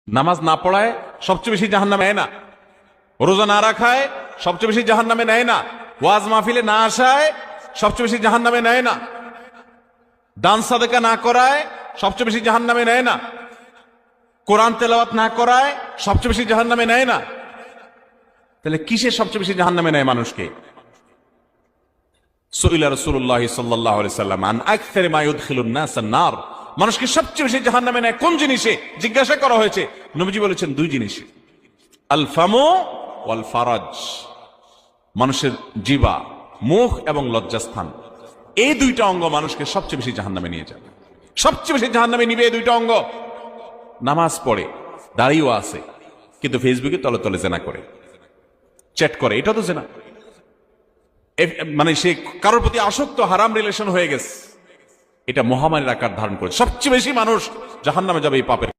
নামাজ না পড়ায় সবচেয়ে বেশি জাহান্নামে নেয় না, রোজা না রাখায় সবচেয়ে বেশি জাহান্নামে নেয় না, ওয়াজ মাহফিলে না আসায় সবচেয়ে বেশি জাহান্নামে নেয় না, দান সাদেকা না করায় সবচেয়ে বেশি জাহান্নামে নেয় না, কোরআন তেলাওয়াত না করায় সবচেয়ে বেশি জাহান্নামে নেয় না। তাহলে কিসে সবচেয়ে বেশি জাহান্নামে নেয় মানুষকে? সুইলা রাসূলুল্লাহ সাল্লাল্লাহু আলাইহি সাল্লাম আন আকসারি মা ইউদখিলুন নাস আন-নার, মানুষকে সবচেয়ে বেশি জাহান্নামে নেয় কোন জিনিসে জিজ্ঞাসা করা হয়েছে। নবীজি বলেছেন দুই জিনিসে, আল ফামু ওয়াল ফারাজ, মানুষের জিহ্বা, মুখ এবং লজ্জাস্থান, এই দুইটা অঙ্গ মানুষকে সবচেয়ে বেশি জাহান্নামে নিয়ে যাবে। সবচেয়ে বেশি জাহান্নামে নিবে এই দুইটা অঙ্গ। নামাজ পড়ে, দাঁড়িয়েও আছে, কিন্তু ফেসবুকে তলে তলে জেনা করে, চ্যাট করে, এটা তো জেনা। মানে সে কারোর প্রতি আসক্ত, হারাম রিলেশন হয়ে গেছে, এটা মহামারীর আকার ধারণ করে। সবচেয়ে বেশি মানুষ জাহান্নামে যাবে এই পাপের